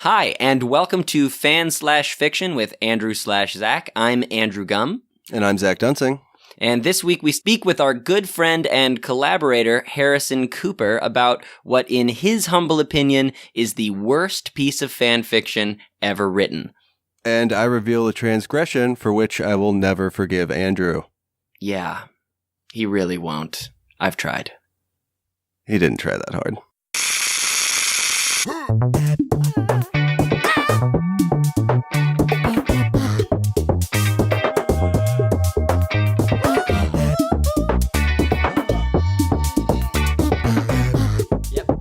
Hi, and welcome to Fan/Fiction with Andrew/Zach. I'm Andrew Gum. And I'm Zach Dunsing. And this week we speak with our good friend and collaborator, Harrison Cooper, about what, in his humble opinion, is the worst piece of fan fiction ever written. And I reveal a transgression for which I will never forgive Andrew. Yeah, he really won't. I've tried. He didn't try that hard.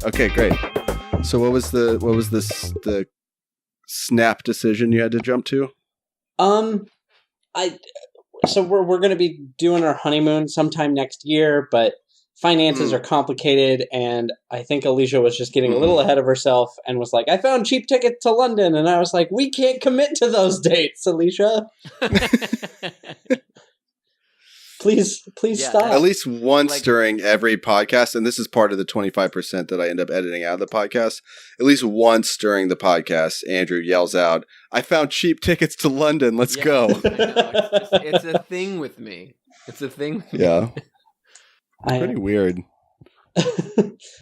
Okay, great. So what was the snap decision you had to jump to? So we're going to be doing our honeymoon sometime next year, but finances are complicated, and I think Alicia was just getting a little ahead of herself and was like, I found cheap tickets to London, and I was like, we can't commit to those dates, Alicia. Please stop. At least once during every podcast, and this is part of the 25% that I end up editing out of the podcast, at least once during the podcast, Andrew yells out, I found cheap tickets to London, let's go. It's a thing with me. It's a thing. Yeah. Pretty weird.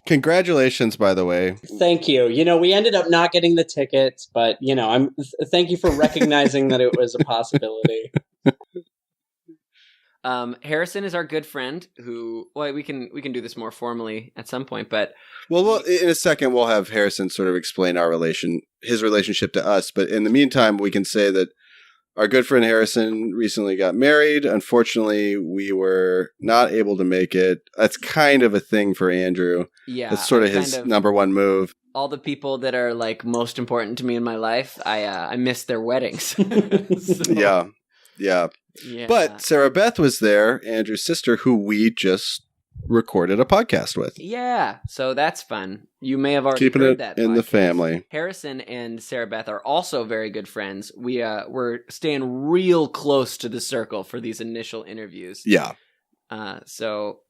Congratulations, by the way. Thank you. We ended up not getting the tickets, but, thank you for recognizing that it was a possibility. Harrison is our good friend who, well, we can do this more formally at some point, but well, in a second we'll have Harrison sort of explain his relationship to us. But in the meantime, we can say that our good friend Harrison recently got married. Unfortunately, we were not able to make it. That's kind of a thing for Andrew. Yeah, that's sort of his number one move. All the people that are like most important to me in my life, I missed their weddings. So. Yeah. But Sarah Beth was there, Andrew's sister, who we just recorded a podcast with. Yeah, so that's fun. You may have already heard that. Keeping it in the family. Harrison and Sarah Beth are also very good friends. We're staying real close to the circle for these initial interviews. Yeah. So,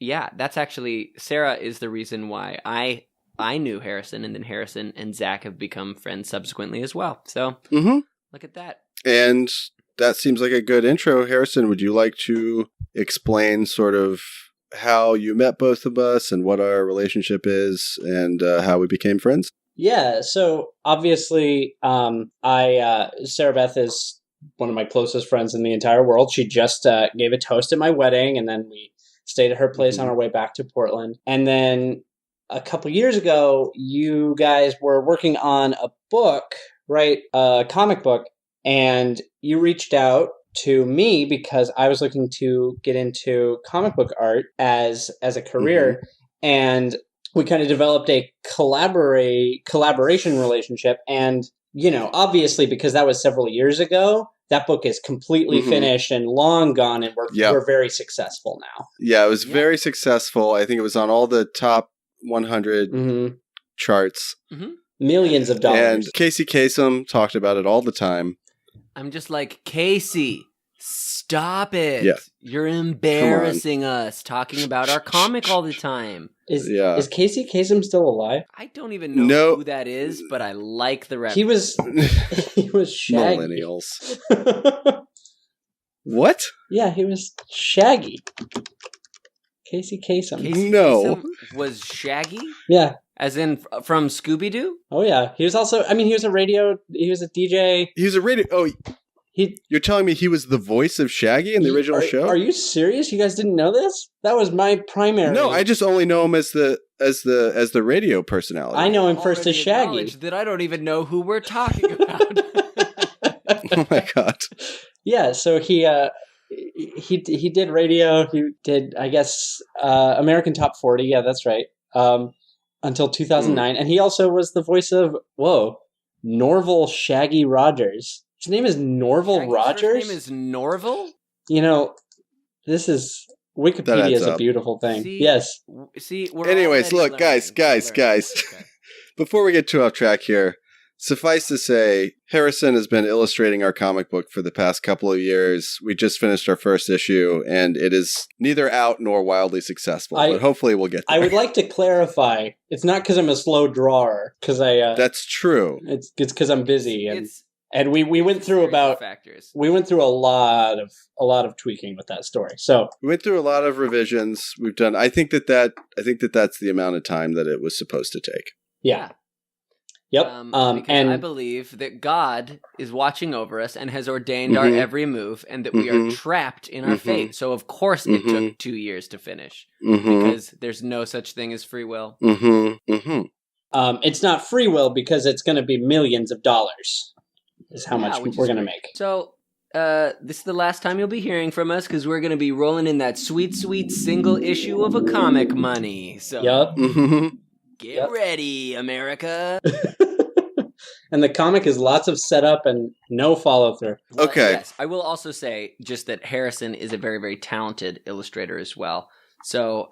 that's actually, Sarah is the reason why I knew Harrison, and then Harrison and Zach have become friends subsequently as well. So, Look at that. And that seems like a good intro. Harrison, would you like to explain sort of how you met both of us and what our relationship is and how we became friends? Yeah, so obviously Sarah Beth is one of my closest friends in the entire world. She just gave a toast at my wedding, and then we stayed at her place on our way back to Portland. And then a couple years ago, you guys were working on a book, right? A comic book. And you reached out to me because I was looking to get into comic book art as a career. And we kind of developed a collaboration relationship. And, obviously, because that was several years ago, that book is completely finished and long gone, and we're very successful now. Yeah, it was very successful. I think it was on all the top 100 charts. Millions of dollars. And Casey Kasem talked about it all the time. I'm just like, Casey, stop it. Yeah. You're embarrassing us talking about our comic all the time. Is Casey Kasem still alive? I don't even know who that is, but I like the reference. He was Shaggy. Millennials. What? Yeah, he was Shaggy. Casey Kasem. Kasem was Shaggy? Yeah. As in from Scooby-Doo? Oh, yeah. He was also, he was a DJ. He was a radio. Oh, you're telling me he was the voice of Shaggy in the original show? Are you serious? You guys didn't know this? That was my primary. No, I just only know him as the radio personality. I know him first as Shaggy. That I don't even know who we're talking about. Oh my god. Yeah, so he did radio. He did, I guess, American Top 40. Yeah, that's right. Until 2009. And he also was the voice of, Norval Shaggy Rogers. His name is Norval Rogers? His name is Norval? This is... Wikipedia is a beautiful thing. Yes. Anyways, look, guys. Okay. Before we get too off track here, Suffice to say, Harrison has been illustrating our comic book for the past couple of years. We just finished our first issue, and it is neither out nor wildly successful, but hopefully we'll get there. I would like to clarify, it's not because I'm a slow drawer, because That's true. It's because I'm busy, and we went through we went through a lot of tweaking with that story. So we went through a lot of revisions. We've done. I think that's the amount of time that it was supposed to take. Yeah. Yep. And I believe that God is watching over us and has ordained our every move, and that we are trapped in our fate. So of course it took 2 years to finish, because there's no such thing as free will. It's not free will because it's going to be millions of dollars. Is how much we're going to make. So this is the last time you'll be hearing from us, because we're going to be rolling in that sweet, sweet single issue of a comic money. So get ready, America. And the comic is lots of setup and no follow through. Okay. Yes, I will also say just that Harrison is a very, very talented illustrator as well. So,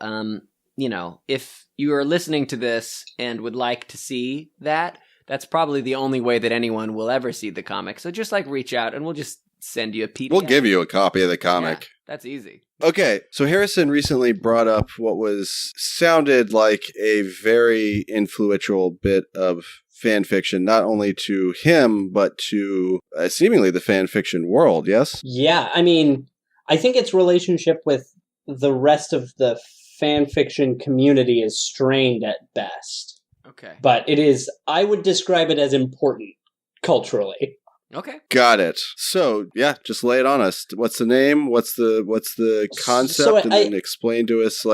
if you are listening to this and would like to see that, that's probably the only way that anyone will ever see the comic. So just reach out and we'll just send you a PDF. We'll give you a copy of the comic. Yeah, that's easy. Okay, so Harrison recently brought up what sounded like a very influential bit of fan fiction, not only to him, but to seemingly the fan fiction world, yes? Yeah, I mean, I think its relationship with the rest of the fan fiction community is strained at best. Okay. But it is, I would describe it as important culturally. Okay. Got it. So, yeah, just lay it on us. What's the name? What's the concept? And then explain to us,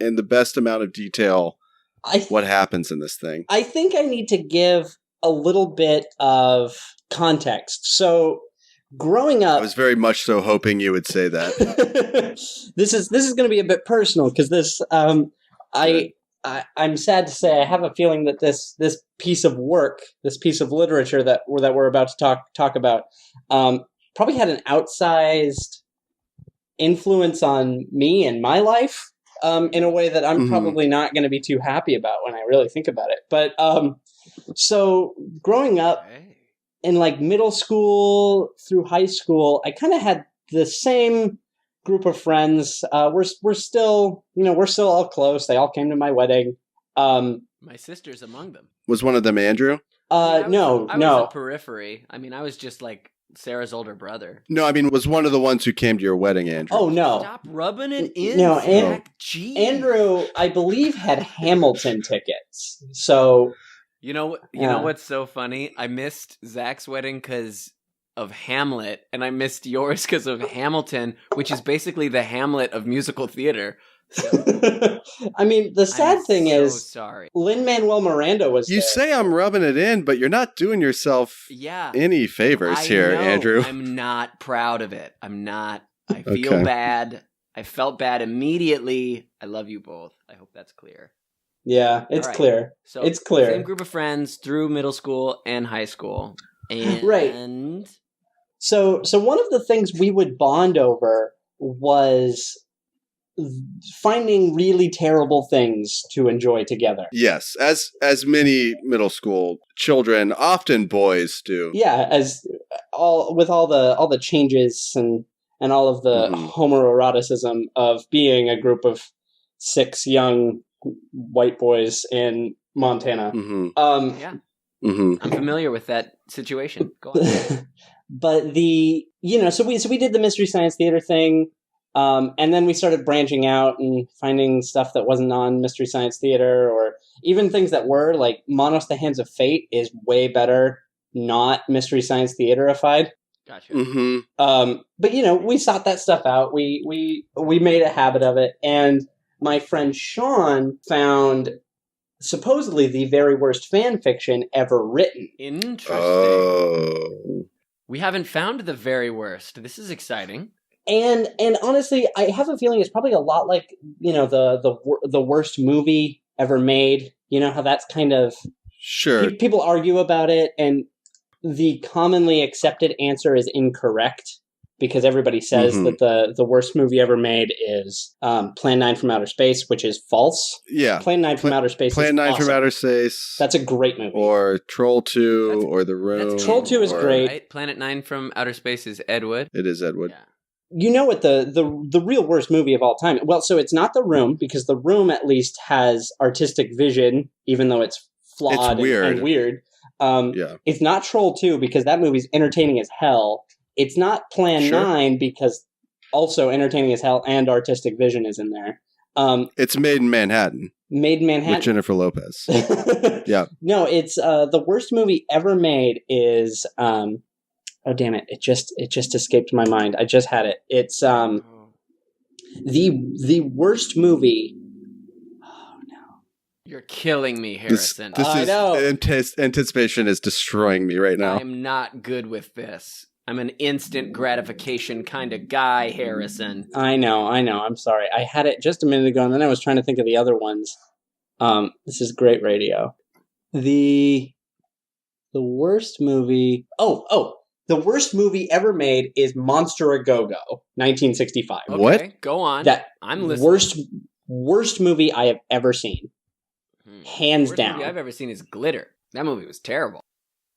in the best amount of detail, what happens in this thing. I think I need to give a little bit of context. So, growing up, I was very much so hoping you would say that. This is going to be a bit personal, because this, I'm sad to say I have a feeling that this piece of work, this piece of literature that we're about to talk about, probably had an outsized influence on me and my life, in a way that I'm probably not going to be too happy about when I really think about it. But so growing up in middle school through high school, I kind of had the same group of friends. We're still all close. They all came to my wedding. My sister's among them. Was one of them Andrew? I was a periphery. I mean, I was just Sarah's older brother. No, I mean, was one of the ones who came to your wedding, Andrew? Oh, no. Stop rubbing it in, no, Andrew, I believe, had Hamilton tickets. So... You know what's so funny? I missed Zach's wedding because of Hamlet, and I missed yours because of Hamilton, which is basically the Hamlet of musical theater. So, I mean, the sad thing is, sorry. Lin-Manuel Miranda was You there. say I'm rubbing it in, but you're not doing yourself any favors here, Andrew. I'm not proud of it. I'm not. I feel bad. I felt bad immediately. I love you both. I hope that's clear. Yeah, it's clear. So it's clear. Same group of friends through middle school and high school. And right. So one of the things we would bond over was finding really terrible things to enjoy together. Yes, as many middle school children, often boys, do. Yeah, all the changes and all of the homoeroticism of being a group of 6 young white boys in Montana. I'm familiar with that situation. Go on. But so we did the Mystery Science Theater thing, and then we started branching out and finding stuff that wasn't on Mystery Science Theater, or even things that were, like Monos the Hands of Fate is way better not Mystery Science Theaterified. Gotcha. But we sought that stuff out. We made a habit of it, and my friend Sean found supposedly the very worst fan fiction ever written. Interesting. Oh. We haven't found the very worst. This is exciting. And honestly, I have a feeling it's probably a lot like, the worst movie ever made. You know how that's kind of... Sure. People argue about it, and the commonly accepted answer is incorrect. because everybody says that the worst movie ever made is Plan 9 from Outer Space, which is false. Yeah. Plan 9 from Outer Space Plan is 9 awesome. from Outer Space. That's a great movie. Or Troll 2 or The Room. Troll 2 is great. Right? Planet 9 from Outer Space is Ed Wood. It is Ed Wood. Yeah. You know what the real worst movie of all time? Well, so it's not The Room, because The Room at least has artistic vision, even though it's flawed and weird. It's not Troll 2, because that movie's entertaining as hell. It's not Plan 9, because also entertaining as hell and artistic vision is in there. It's Made in Manhattan. Made in Manhattan. With Jennifer Lopez. Yeah. No, it's the worst movie ever made is... oh damn it! It just escaped my mind. I just had it. It's the worst movie. Oh no! You're killing me, Harrison. I know. Anticipation is destroying me right now. I'm not good with this. I'm an instant gratification kind of guy, Harrison. I know. I'm sorry. I had it just a minute ago, and then I was trying to think of the other ones. This is great radio. The worst movie. Oh. The worst movie ever made is Monster A Go-Go, 1965. Okay, what? Go on. I'm listening. Worst movie I have ever seen. Hands down. Worst movie I've ever seen is Glitter. That movie was terrible.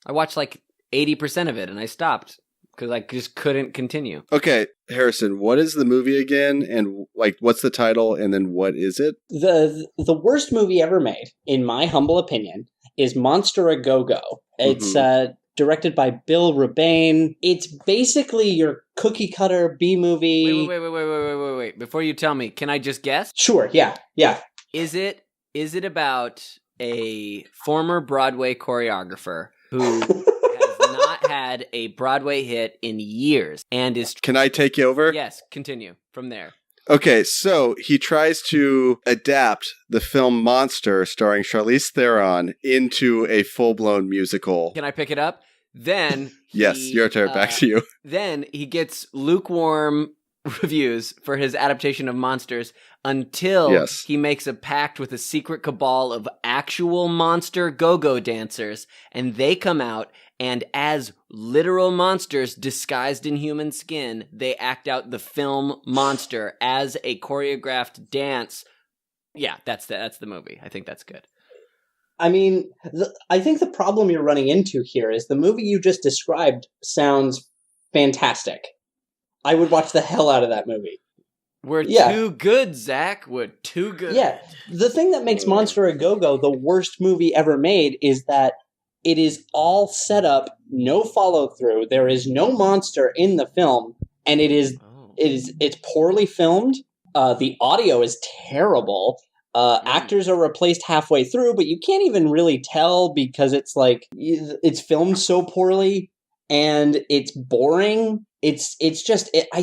I watched like 80% of it and I stopped because I just couldn't continue. Okay, Harrison, what is the movie again? And like, what's the title? And then what is it? The worst movie ever made, in my humble opinion, is Monster A Go-Go. It's directed by Bill Rebane. It's basically your cookie cutter B-movie. Wait. Before you tell me, can I just guess? Sure, yeah. Is it about a former Broadway choreographer who has not had a Broadway hit in years and is... Can I take you over? Yes, continue from there. Okay, so he tries to adapt the film Monster, starring Charlize Theron, into a full-blown musical. Can I pick it up? Then yes, your turn. Back to you. Then he gets lukewarm reviews for his adaptation of Monsters until he makes a pact with a secret cabal of actual monster go-go dancers, and they come out, and as literal monsters disguised in human skin, they act out the film Monster as a choreographed dance. Yeah, that's the movie. I think that's good. I mean, I think the problem you're running into here is the movie you just described sounds fantastic. I would watch the hell out of that movie. We're too good, Zach. We're too good. Yeah. The thing that makes Monster A Go-Go the worst movie ever made is that it is all set up, no follow-through. There is no monster in the film, and it's poorly filmed. The audio is terrible. Actors are replaced halfway through, but you can't even really tell because it's like it's filmed so poorly and it's boring. It's just I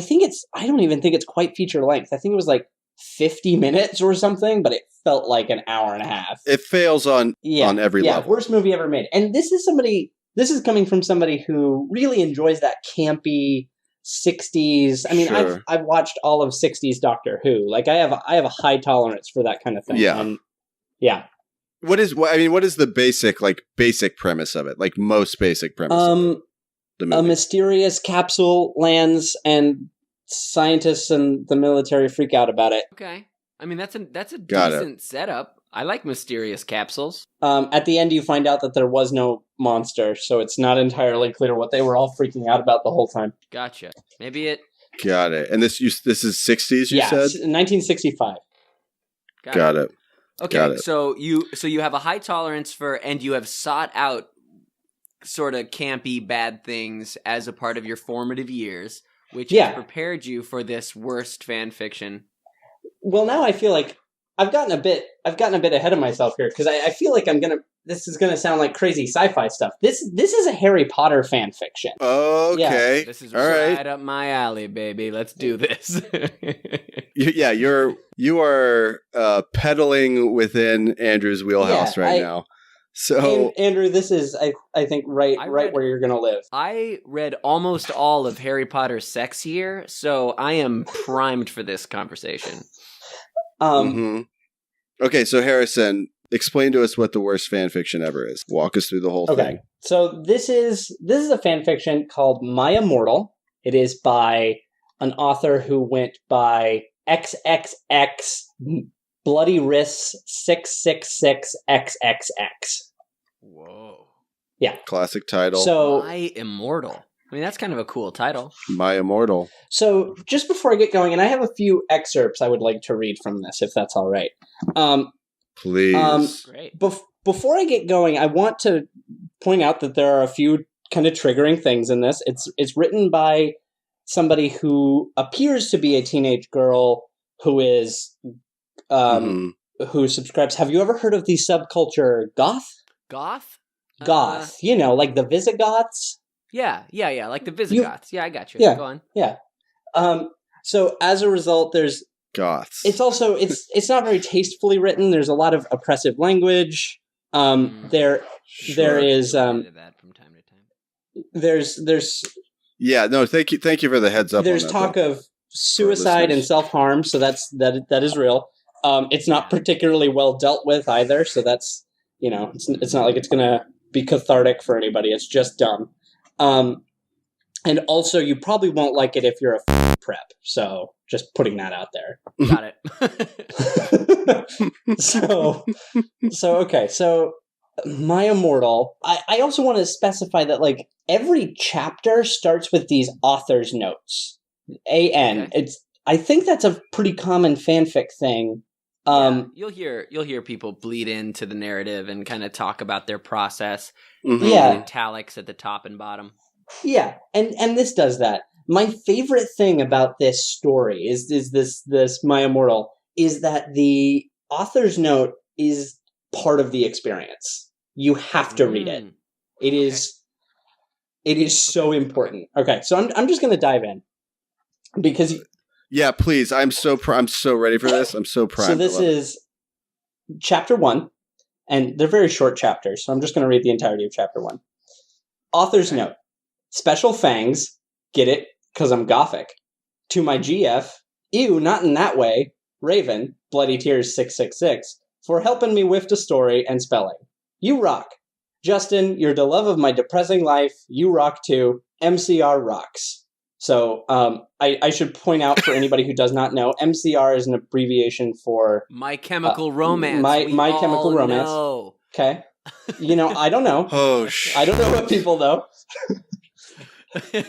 don't even think it's quite feature length. I think it was like 50 minutes or something, but it felt like an hour and a half. It fails on every level. Worst movie ever made. And this is coming from somebody who really enjoys that campy 60s. I mean, sure. I've watched all of 60s Doctor Who. Like I have a high tolerance for that kind of thing. Yeah. And yeah. What is the basic premise of it? Like most basic premise of it? A mysterious capsule lands and scientists and the military freak out about it. Okay. I mean, that's a decent setup. I like mysterious capsules. At the end, you find out that there was no monster, so it's not entirely clear what they were all freaking out about the whole time. Gotcha. Maybe it... Got it. And this is 60s, you said? 1965. Got it. Okay, Got it. So you have a high tolerance for, and you have sought out sort of campy bad things as a part of your formative years, which has prepared you for this worst fan fiction. Well, now I feel like I've gotten a bit ahead of myself here because I feel like this is gonna sound like crazy sci-fi stuff. This is a Harry Potter fan fiction. Okay. Yeah. This is right up my alley, baby. Let's do this. You are pedaling within Andrew's wheelhouse now. So Andrew, this is I think right where you're gonna live. I read almost all of Harry Potter's sex year, so I am primed for this conversation. Okay, so Harrison, explain to us what the worst fan fiction ever is. Walk us through the whole thing. So this is a fan fiction called My Immortal. It is by an author who went by XXX Bloody Wrists 666XXX. Whoa. Yeah. Classic title. So, My Immortal. I mean, that's kind of a cool title. My Immortal. So just before I get going, and I have a few excerpts I would like to read from this, if that's all right. Please. Great. Before I get going, I want to point out that there are a few kind of triggering things in this. It's written by somebody who appears to be a teenage girl who is who subscribes. Have you ever heard of the subculture goth? Goth? Goth. Like the Visigoths. Yeah, like the Visigoths. Yeah, I got you. Yeah, go on. Yeah. So as a result, there's Goths. It's also it's not very tastefully written. There's a lot of oppressive language. There is that from time to time. there's Yeah, no, thank you for the heads up. There's on that, talk though. of suicide and self-harm, so that is real. It's not particularly well dealt with either, so that's it's not like it's gonna be cathartic for anybody. It's just dumb. And also, you probably won't like it if you're a prep. So just putting that out there. Got it. So okay. So My Immortal. I also want to specify that like every chapter starts with these author's notes. AN. Okay. I think that's a pretty common fanfic thing. You'll hear people bleed into the narrative and kind of talk about their process. Yeah. Italics at the top and bottom. Yeah, and this does that. My favorite thing about this story is this My Immortal is that the author's note is part of the experience. You have to read it. It is so important. Okay, so I'm just going to dive in because yeah, please. I'm so ready for this. I'm so proud. So this is chapter 1, and they're very short chapters. So I'm just going to read the entirety of chapter 1. Author's note. Special fangs, get it, because I'm gothic. To my GF, ew, not in that way, Raven, Bloody Tears 666, for helping me whiff the story and spelling. You rock. Justin, you're the love of my depressing life. You rock too. MCR rocks. So I should point out for anybody who does not know, MCR is an abbreviation for... My Chemical Romance. My Chemical Romance. Know. Okay. I don't know. I don't know what people know.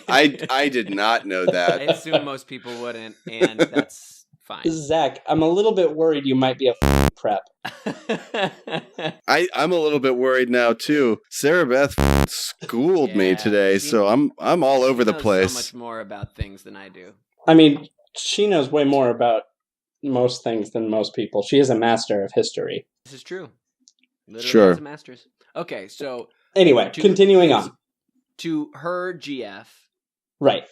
I did not know that. I assume most people wouldn't, and that's fine. Zach, I'm a little bit worried you might be a prep. I'm a little bit worried now too. Sarah Beth schooled me today, so I'm all over the place. So much more about things than I do. I mean, she knows way more about most things than most people. She is a master of history. This is true. Literally sure. Has a master's. Okay, so anyway, continuing on. To her GF. Right.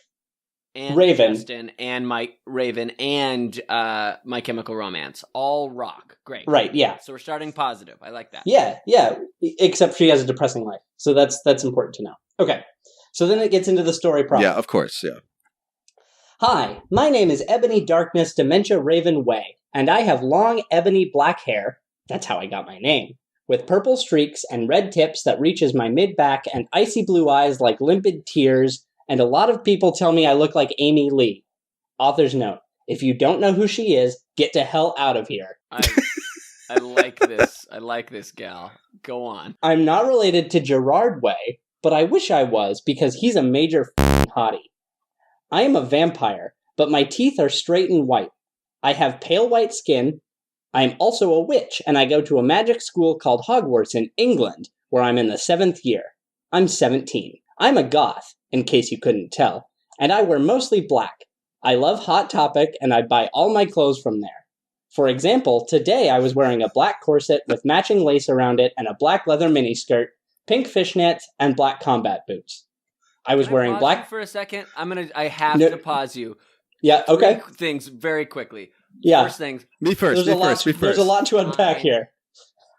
And Raven. Justin and Raven and My Chemical Romance. All rock. Great. Right, yeah. So we're starting positive. I like that. Yeah. Except she has a depressing life. So that's important to know. Okay. So then it gets into the story proper. Yeah, of course, yeah. Hi, my name is Ebony Darkness Dementia Raven Way, and I have long ebony black hair. That's how I got my name. With purple streaks and red tips that reaches my mid-back and icy blue eyes like limpid tears, and a lot of people tell me I look like Amy Lee. Author's note. If you don't know who she is, get to hell out of here. I like this. I like this gal. Go on. I'm not related to Gerard Way, but I wish I was because he's a major hottie. I am a vampire, but my teeth are straight and white. I have pale white skin. I am also a witch, and I go to a magic school called Hogwarts in England, where I'm in the 7th year. I'm 17. I'm a goth, in case you couldn't tell, and I wear mostly black. I love Hot Topic, and I buy all my clothes from there. For example, today I was wearing a black corset with matching lace around it and a black leather miniskirt, pink fishnets, and black combat boots. I was wearing black... for a second? I have to pause you. Yeah, okay. Three things very quickly. Yeah. First things. Me first. There's a lot to unpack here.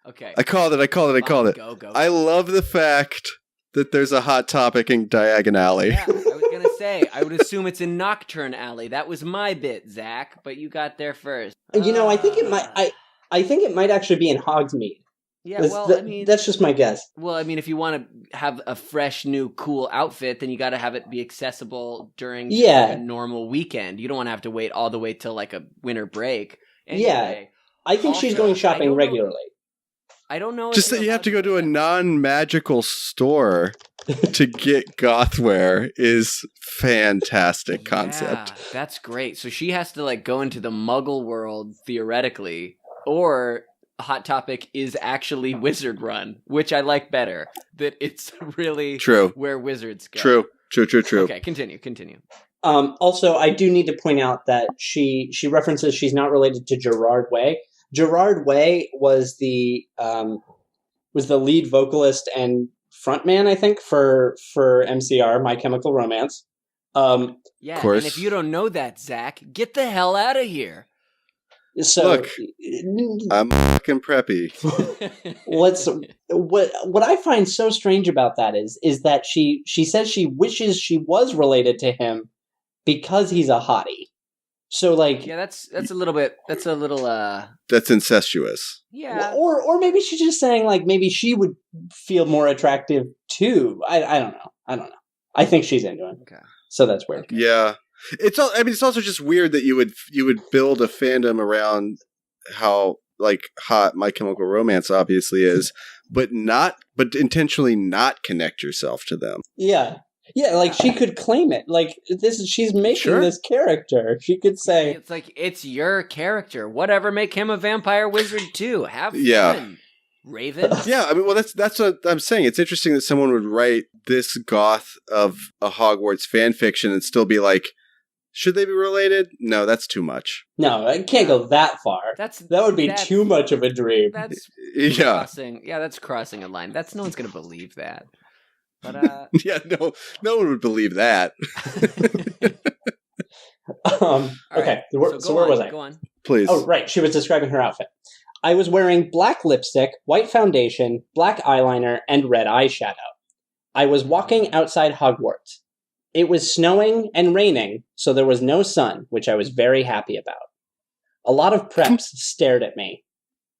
Okay. I called it. Go. I love the fact that there's a Hot Topic in Diagon Alley. Yeah, I was going to say, I would assume it's in Nocturne Alley. That was my bit, Zach, but you got there first. I think it might actually be in Hogsmeade. Yeah, well, I mean, that's just my guess. Well, I mean, if you want to have a fresh, new, cool outfit, then you got to have it be accessible during just like a normal weekend. You don't want to have to wait all the way till like a winter break. Anyway, I think she's going shopping regularly. I don't know. Just that you have to go to a non-magical store to get goth wear is fantastic concept. Yeah, that's great. So she has to like go into the Muggle world theoretically, or Hot Topic is actually Wizard Run, which I like better. That it's really where wizards go. True. Okay, continue. Also, I do need to point out that she references she's not related to Gerard Way. Gerard Way was the lead vocalist and frontman, I think, for MCR, My Chemical Romance. Yeah, of course. And if you don't know that, Zach, get the hell out of here. So, look, I'm fucking preppy. What I find so strange about that is that she says she wishes she was related to him because he's a hottie. So like, yeah, that's a little that's incestuous. Yeah, or maybe she's just saying like maybe she would feel more attractive too. I don't know. I think she's into him. Okay, so that's weird. Okay. Yeah. It's also just weird that you would build a fandom around how like hot My Chemical Romance obviously is, but intentionally not connect yourself to them. Yeah, like she could claim it. Like she's making this character. She could say it's like it's your character. Whatever, make him a vampire wizard too. Have fun. Raven? Yeah, I mean, well, that's what I'm saying. It's interesting that someone would write this goth of a Hogwarts fan fiction and still be like, should they be related? No, that's too much. No, it can't go that far. That would be too much of a dream. That's crossing. Yeah, that's crossing a line. No one's going to believe that. But yeah, no one would believe that. Okay, so where was I? Go on. Please. Oh, right. She was describing her outfit. I was wearing black lipstick, white foundation, black eyeliner, and red eyeshadow. I was walking outside Hogwarts. It was snowing and raining, so there was no sun, which I was very happy about. A lot of preps stared at me.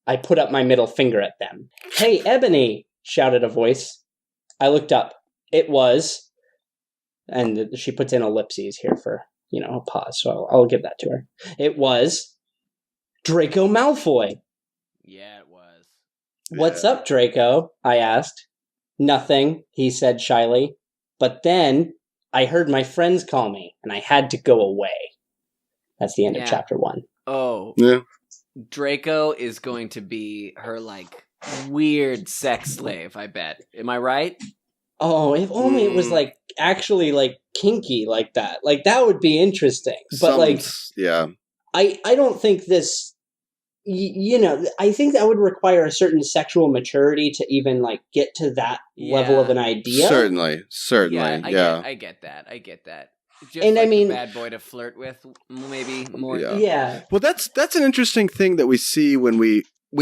I put up my middle finger at them. "Hey, Ebony!" shouted a voice. I looked up. It was... And she puts in ellipses here for, a pause, so I'll give that to her. It was Draco Malfoy. Yeah, it was. "What's up, Draco?" I asked. "Nothing," he said shyly. But then I heard my friends call me, and I had to go away. That's the end of chapter 1. Oh. Yeah. Draco is going to be her, like, weird sex slave, I bet. Am I right? Oh, if only it was, like, actually, like, kinky like that. Like, that would be interesting. But, yeah. I don't think this... I think that would require a certain sexual maturity to even like get to that level of an idea. Certainly, yeah. I get that. Just and like I mean, a bad boy to flirt with, maybe more. Yeah. Well, that's an interesting thing that we see when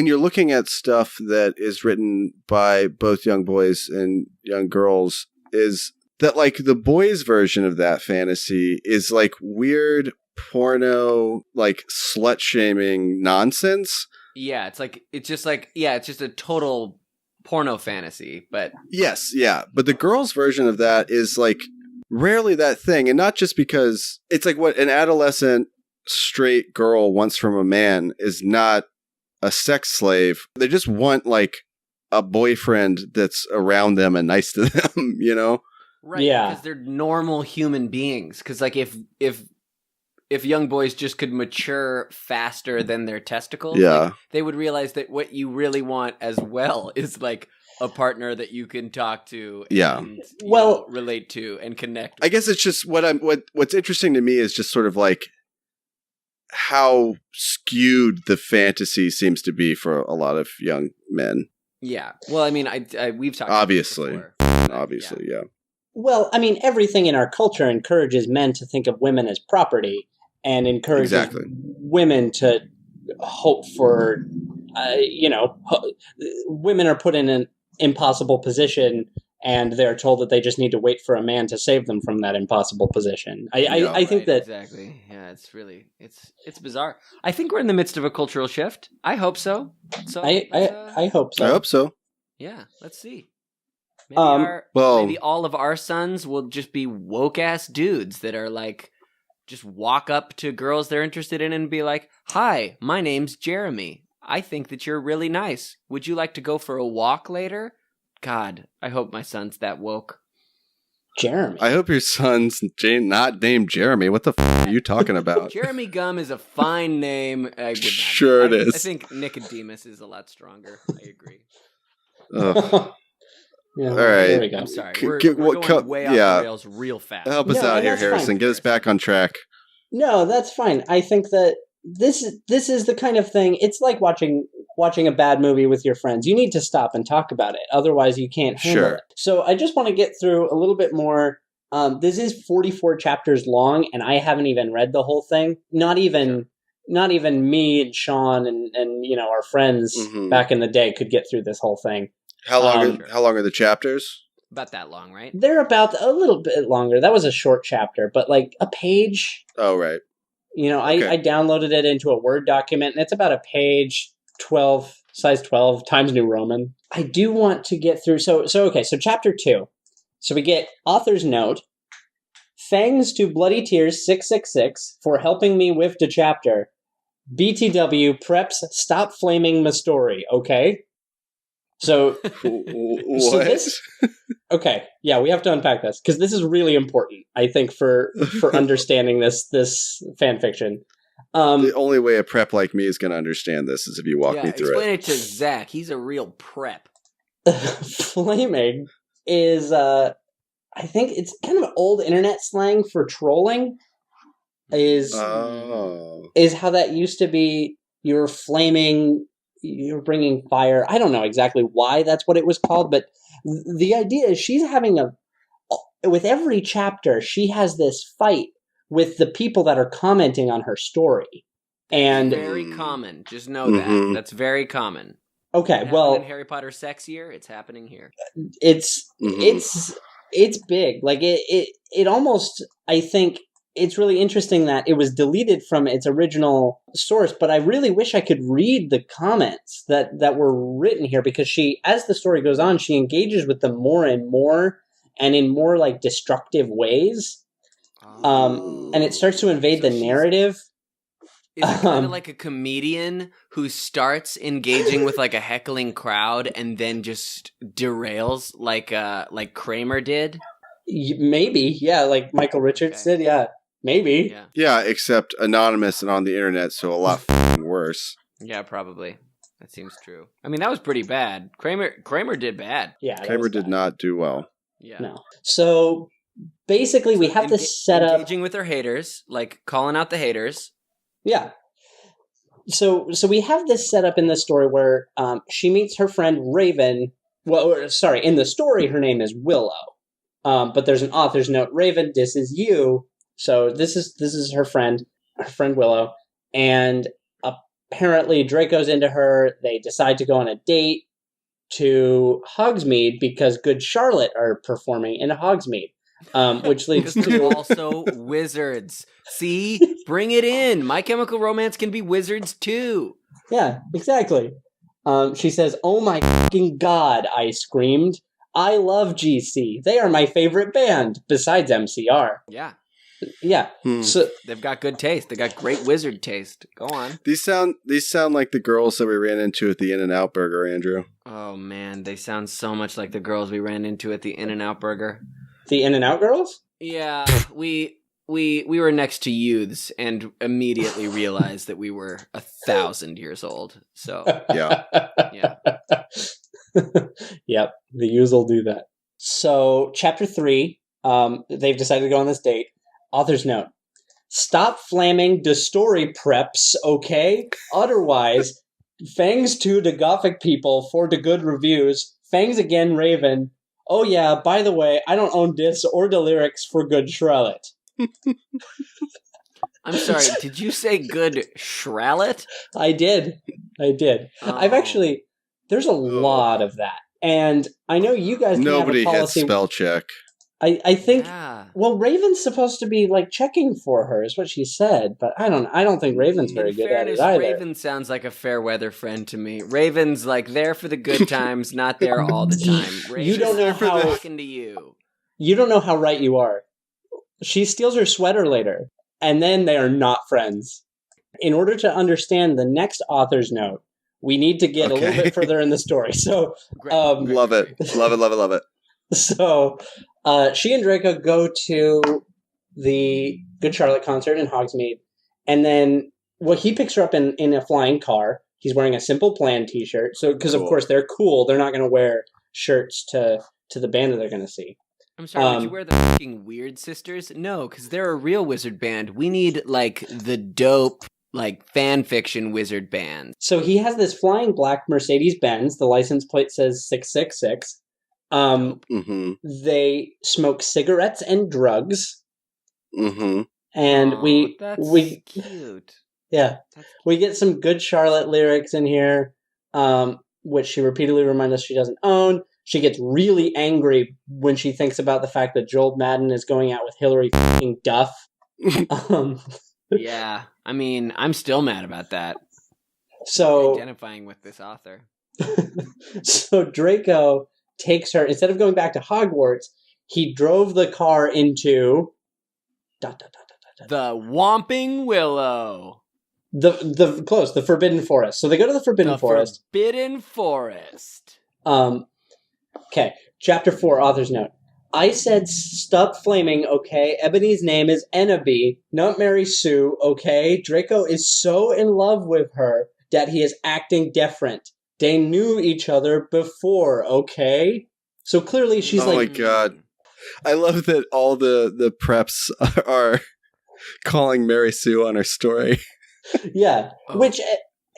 you're looking at stuff that is written by both young boys and young girls. Is that like the boys' version of that fantasy is like weird porno, like slut shaming nonsense. Yeah, it's just a total porno fantasy. But yes, yeah. But the girls' version of that is like rarely that thing, and not just because it's like what an adolescent straight girl wants from a man is not a sex slave. They just want like a boyfriend that's around them and nice to them, Right? Yeah, because they're normal human beings. Because like if young boys just could mature faster than their testicles, like, they would realize that what you really want as well is like a partner that you can talk to and relate to and connect with. I guess it's just what's interesting to me is just sort of like how skewed the fantasy seems to be for a lot of young men. Yeah. Well, I mean, we've talked obviously about this before, obviously, yeah. Well, I mean, everything in our culture encourages men to think of women as property and encourages women to hope for, women are put in an impossible position and they're told that they just need to wait for a man to save them from that impossible position. I think that exactly. Yeah, it's really it's bizarre. I think we're in the midst of a cultural shift. I hope so. So I hope so. I hope so. Yeah, let's see. Maybe well, maybe all of our sons will just be woke ass dudes that are like, just walk up to girls they're interested in and be like, "Hi, my name's Jeremy. I think that you're really nice. Would you like to go for a walk later?" God, I hope my son's that woke. Jeremy. I hope your son's not named Jeremy. What the are you talking about? Jeremy Gum is a fine name. Sure it is. I think Nicodemus is a lot stronger. I agree. Yeah, all right. There we go. I'm sorry. We're going way off the rails real fast. Help us out here, Harrison. Fine. Get us back on track. No, that's fine. I think that this is the kind of thing. It's like watching a bad movie with your friends. You need to stop and talk about it. Otherwise, you can't handle it. So I just want to get through a little bit more. This is 44 chapters long, and I haven't even read the whole thing. Not even me and Sean and our friends back in the day could get through this whole thing. How long are the chapters? About that long, right? They're about a little bit longer. That was a short chapter, but like a page. Oh, right. I downloaded it into a Word document, and it's about a page, 12, size 12, Times New Roman. I do want to get through. So chapter 2. So we get author's note. Thanks to Bloody Tears 666 for helping me with the chapter. BTW preps stop flaming my story, okay? So, what? Okay, yeah, we have to unpack this because this is really important, I think, for understanding this fan fiction. The only way a prep like me is going to understand this is if you walk me through explain it to Zach. He's a real prep. Flaming is, I think it's kind of old internet slang for trolling. Is how that used to be. You're flaming. You're bringing fire. I don't know exactly why that's what it was called, but the idea is she's having with every chapter, she has this fight with the people that are commenting on her story. And very common. Just know that. That's very common. Okay, well, in Harry Potter sex year, it's happening here. It's big. Like it almost, I think, it's really interesting that it was deleted from its original source, but I really wish I could read the comments that were written here, because she, as the story goes on, she engages with them more and more and in more like destructive ways. And it starts to invade the narrative. Is it kind of like a comedian who starts engaging with like a heckling crowd and then just derails like Kramer did? Maybe, yeah, like Michael Richards did, yeah. Maybe. Yeah, except anonymous and on the internet, so a lot worse. Yeah, probably. That seems true. I mean, that was pretty bad. Kramer did bad. Yeah, Kramer did not do well. Yeah. No. So basically, we have this set up. Engaging with her haters, like calling out the haters. Yeah. So we have this set up in the story where she meets her friend Raven. Well, sorry, in the story, her name is Willow. But there's an author's note. Raven, this is you. So this is her friend Willow, and apparently Draco's into her. They decide to go on a date to Hogsmeade because Good Charlotte are performing in Hogsmeade, which leads to also wizards. See, bring it in. My Chemical Romance can be wizards too. Yeah, exactly. She says, "Oh my fucking god!" I screamed. "I love GC. They are my favorite band besides MCR." Yeah. Yeah, so they've got good taste. They got great wizard taste. Go on. These sound like the girls that we ran into at the In-N-Out Burger, Andrew. Oh man, they sound so much like the girls we ran into at the In-N-Out Burger. The In-N-Out girls? Yeah, we were next to youths and immediately realized that we were 1,000 years old. So yeah. Yep, the youths will do that. So chapter 3, they've decided to go on this date. Author's note: stop flaming the story preps, okay? Otherwise, thanks to the Gothic people for the good reviews. Thanks again, Raven. Oh yeah, by the way, I don't own this or the lyrics for Good Charlotte. I'm sorry, did you say Good Charlotte? I did. Oh. I've actually, there's a lot of that And I know you guys can Nobody have a policy. hits spell check. I think, well, Raven's supposed to be like checking for her, is what she said, but I don't think Raven's very good at it either. Raven sounds like a fair weather friend to me. Raven's like there for the good times, not there all the time. Raven's you don't know how talking to you. You don't know how right you are. She steals her sweater later, and then they are not friends. In order to understand the next author's note, we need to get a little bit further in the story. So, love it. So, she and Draco go to the Good Charlotte concert in Hogsmeade, and then he picks her up in a flying car. He's wearing a Simple Plan t-shirt. So, because of course they're cool, they're not going to wear shirts to the band that they're going to see. I'm sorry, would you wear the fucking Weird Sisters? No, because they're a real wizard band. We need, like, the dope, like, fan fiction wizard band. So he has this flying black Mercedes-Benz. The license plate says 666. They smoke cigarettes and drugs. Mm-hmm. And that's cute. Yeah. We get some Good Charlotte lyrics in here, which she repeatedly reminds us she doesn't own. She gets really angry when she thinks about the fact that Joel Madden is going out with Hillary f***ing Duff. Yeah, I mean, I'm still mad about that. So identifying with this author. So Draco takes her, instead of going back to Hogwarts, he drove the car into the Whomping Willow. The Forbidden Forest. So they go to the Forbidden Forest. Forbidden Forest. Okay, chapter 4, author's note. I said stop flaming, okay? Ebony's name is Ennaby, not Mary Sue, okay? Draco is so in love with her that he is acting different. They knew each other before, okay? So clearly she's Oh my god. I love that all the preps are calling Mary Sue on her story. Yeah, which,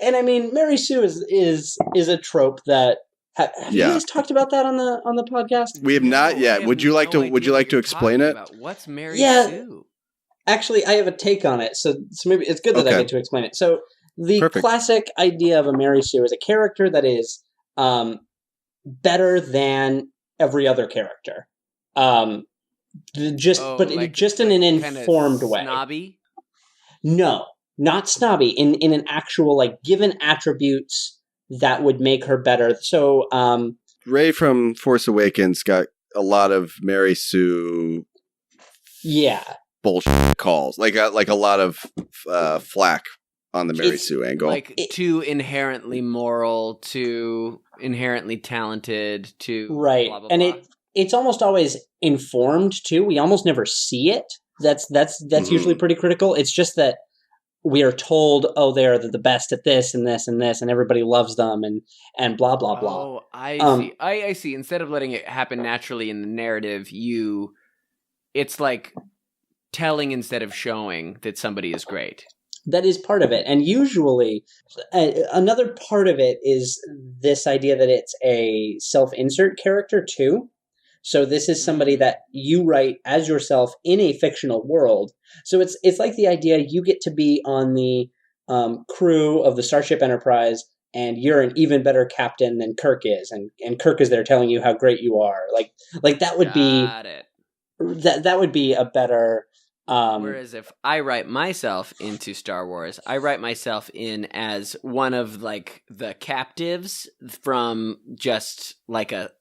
and I mean, Mary Sue is a trope that have you guys talked about that on the podcast? We have not yet. Would you like to explain it? What's Mary Sue? Actually, I have a take on it. So maybe it's good that I get to explain it. So the classic idea of a Mary Sue is a character that is better than every other character. Just in an informed way. Snobby? No, not snobby. In an actual, like, given attributes that would make her better. So, Rey from Force Awakens got a lot of Mary Sue. Yeah, bullshit calls. Like a lot of flack on the Mary Sue angle. Like too inherently moral, too inherently talented, too right. Blah, blah, and blah. It's almost always informed too. We almost never see it. That's usually pretty critical. It's just that we are told, oh, they're the best at this and this and this, and everybody loves them, and blah blah blah. Oh, I see. I see. Instead of letting it happen naturally in the narrative, it's like telling instead of showing that somebody is great. That is part of it, and usually another part of it is this idea that it's a self-insert character too. So this is somebody that you write as yourself in a fictional world. So it's like the idea you get to be on the crew of the Starship Enterprise, and you're an even better captain than Kirk is, and Kirk is there telling you how great you are. Like that would that would be a better. Whereas if I write myself into Star Wars, I write myself in as one of like the captives from just like a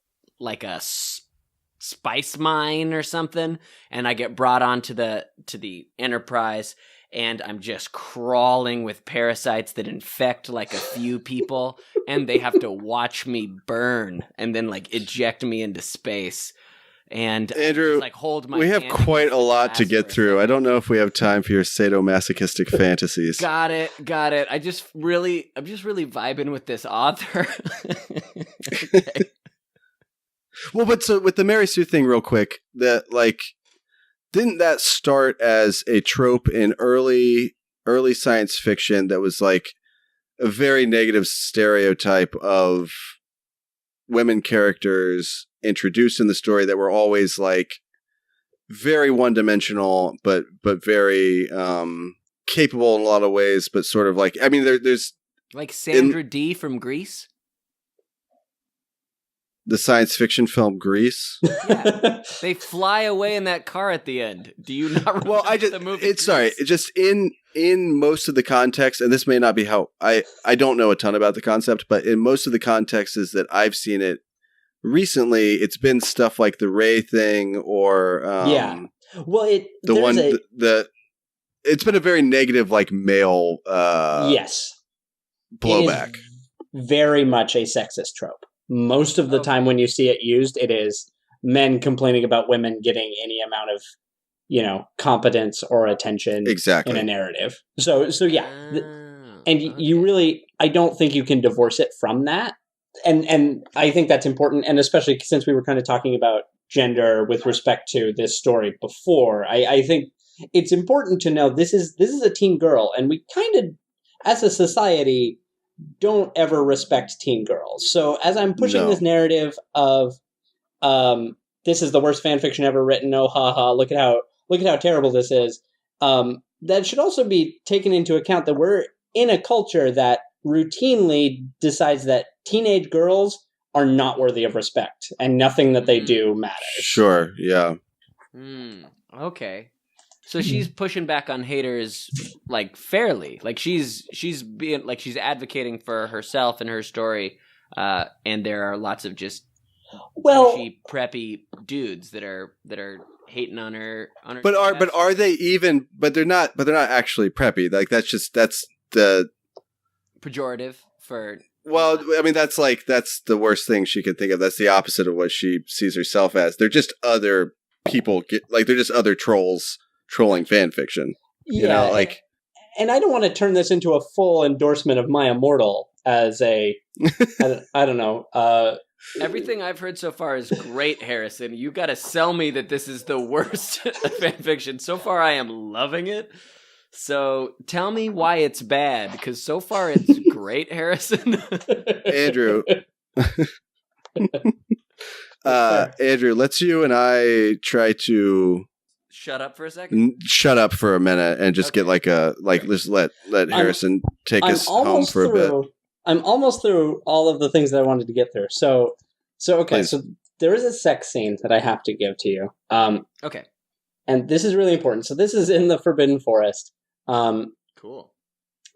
spice mine or something, and I get brought onto the Enterprise, and I'm just crawling with parasites that infect like a few people, and they have to watch me burn and then like eject me into space. And Andrew, like hold my we have quite a lot to get through. I don't know if we have time for your sadomasochistic fantasies. Got it. I'm just really vibing with this author. Okay. Well, but so with the Mary Sue thing, real quick, that like, didn't that start as a trope in early science fiction that was like a very negative stereotype of women characters introduced in the story that were always like very one-dimensional, but very capable in a lot of ways, but sort of like, I mean, there's like Sandra D from Greece. the science fiction film Grease. Yeah. They fly away in that car at the end. Do you not remember the movie? It's just in most of the context, and this may not be how I don't know a ton about the concept, but in most of the contexts that I've seen it recently, it's been stuff like the Ray thing or Well, it's been a very negative like male yes blowback. Very much a sexist trope. Most of the time when you see it used, it is men complaining about women getting any amount of, competence or attention in a narrative. So yeah. And you really, I don't think you can divorce it from that. And I think that's important. And especially since we were kind of talking about gender with respect to this story before, I think it's important to know this is a teen girl, and we kind of, as a society, don't ever respect teen girls. So as I'm pushing this narrative of this is the worst fan fiction ever written, oh haha, look at how terrible this is, that should also be taken into account that we're in a culture that routinely decides that teenage girls are not worthy of respect and nothing that they do matters. Sure, yeah. Okay. So she's pushing back on haters like fairly. Like she's being like she's advocating for herself and her story. And there are lots of just pushy, preppy dudes that are hating on her. But are they even? But they're not actually preppy. Like that's the pejorative for. Well, I mean that's the worst thing she could think of. That's the opposite of what she sees herself as. They're just other people. They're just other trolls trolling fan fiction. And I don't want to turn this into a full endorsement of my Immortal as a I don't know. Everything I've heard so far is great, Harrison. You got to sell me that this is the worst fan fiction. So far, I am loving it. So tell me why it's bad, because so far it's great, Harrison. Andrew. Andrew, let's you and I try to shut up for a second. Shut up for a minute and just get just let Harrison take us home for a bit. I'm almost through all of the things that I wanted to get through. So okay. Please. So there is a sex scene that I have to give to you. Okay. And this is really important. So this is in the Forbidden Forest. Cool.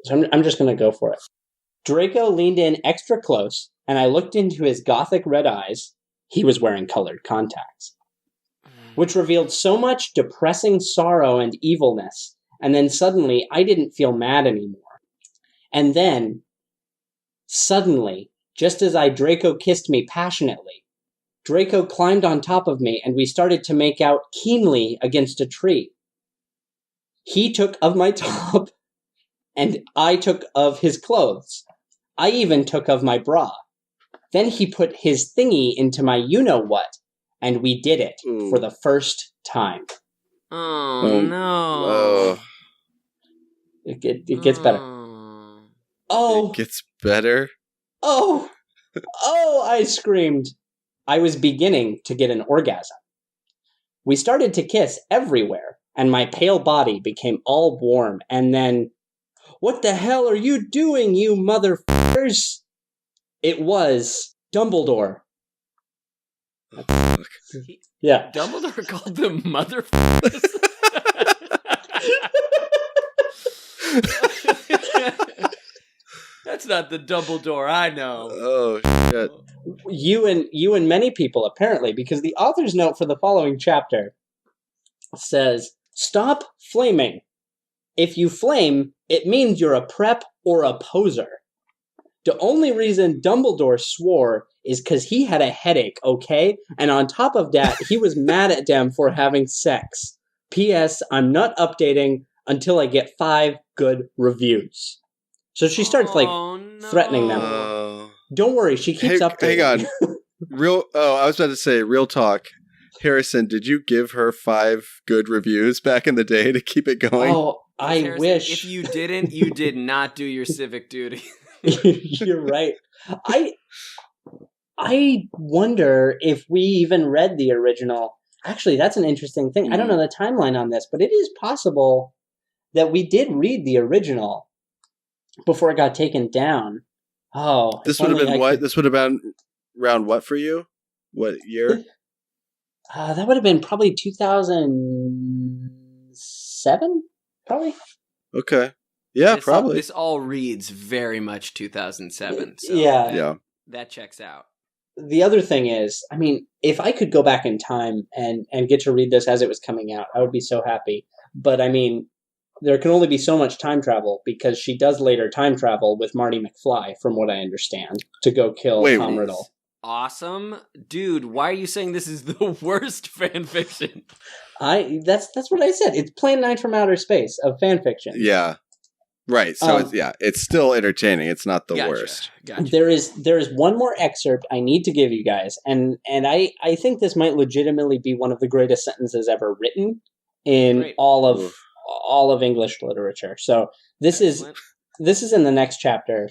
So I'm just going to go for it. Draco leaned in extra close, and I looked into his gothic red eyes. He was wearing colored contacts, which revealed so much depressing sorrow and evilness. And then suddenly, I didn't feel mad anymore. And then, suddenly, just as Draco kissed me passionately, Draco climbed on top of me, and we started to make out keenly against a tree. He took of my top, and I took of his clothes. I even took of my bra. Then he put his thingy into my you-know-what, and we did it for the first time. Oh, no. It gets better. Oh. It gets better? Oh, I screamed. I was beginning to get an orgasm. We started to kiss everywhere, and my pale body became all warm, and then, "What the hell are you doing, you motherfuckers?" It was Dumbledore. Yeah. Dumbledore called them motherfuckers? That's not the Dumbledore I know. Oh, shit. You and many people, apparently, because the author's note for the following chapter says, "Stop flaming. If you flame, it means you're a prep or a poser. The only reason Dumbledore swore is because he had a headache, okay? And on top of that, he was mad at them for having sex. P.S. I'm not updating until I get 5 good reviews." So she starts threatening them. Don't worry, she keeps updating. Hang on. I was about to say, real talk. Harrison, did you give her 5 good reviews back in the day to keep it going? Oh, I wish. If you didn't, you did not do your civic duty. You're right. I wonder if we even read the original. Actually, that's an interesting thing. I don't know the timeline on this, but it is possible that we did read the original before it got taken down. Oh, this would have been what? This would have been around what for you? What year? That would have been probably 2007, probably. Okay. Yeah, probably. This all reads very much 2007. So yeah. That checks out. The other thing is, I mean, if I could go back in time and get to read this as it was coming out, I would be so happy. But I mean, there can only be so much time travel because she does later time travel with Marty McFly, from what I understand, to go kill Tom Riddle. Awesome. Dude, why are you saying this is the worst fan fiction? That's what I said. It's Plan 9 from Outer Space of fan fiction. Yeah. Right. So it's still entertaining. It's not the worst. Gotcha. There is one more excerpt I need to give you guys, and I think this might legitimately be one of the greatest sentences ever written in all of English literature. So this is in the next chapter.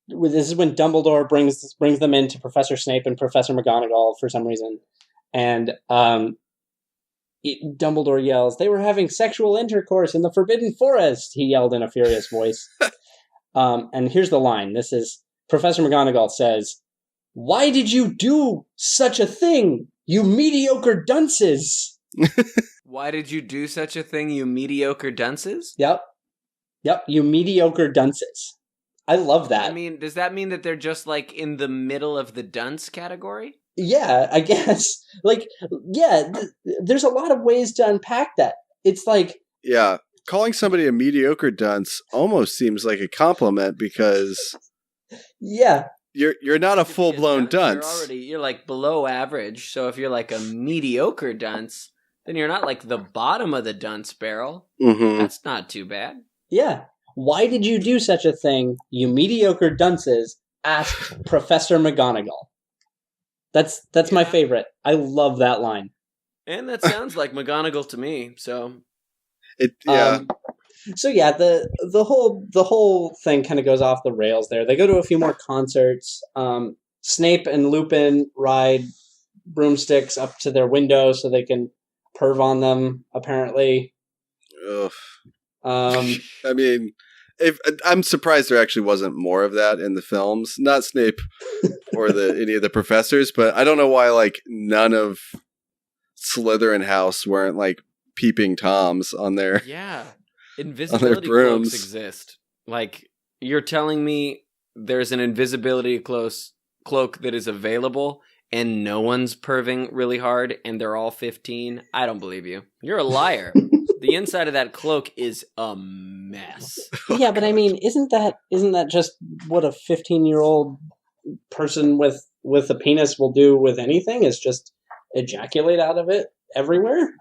This is when Dumbledore brings them into Professor Snape and Professor McGonagall for some reason, and Dumbledore yells, "They were having sexual intercourse in the Forbidden Forest!" He yelled in a furious voice. And here's the line. This is Professor McGonagall says, "Why did you do such a thing, you mediocre dunces?" Why did you do such a thing, you mediocre dunces? Yep, you mediocre dunces. I love that. I mean, does that mean that they're just like in the middle of the dunce category? Yeah, I guess. Like, yeah, there's a lot of ways to unpack that. It's like... Yeah, calling somebody a mediocre dunce almost seems like a compliment because... Yeah. You're not a full-blown dunce. You're like below average, so if you're like a mediocre dunce, then you're not like the bottom of the dunce barrel. Mm-hmm. That's not too bad. Yeah. Why did you do such a thing, you mediocre dunces? Asked Professor McGonagall. That's my favorite. I love that line. And that sounds like McGonagall to me, so... the whole thing kind of goes off the rails there. They go to a few more concerts. Snape and Lupin ride broomsticks up to their window so they can perv on them, apparently. Ugh. I mean... I'm surprised there actually wasn't more of that in the films. Not Snape or any of the professors, but I don't know why like none of Slytherin House weren't like peeping Toms on their invisibility cloaks exist. Like you're telling me there's an invisibility cloak that is available and no one's perving really hard and they're all 15? I don't believe you. You're a liar. The inside of that cloak is a mess. Yeah, but I mean, isn't that just what a 15-year-old person with a penis will do with anything? Is just ejaculate out of it everywhere?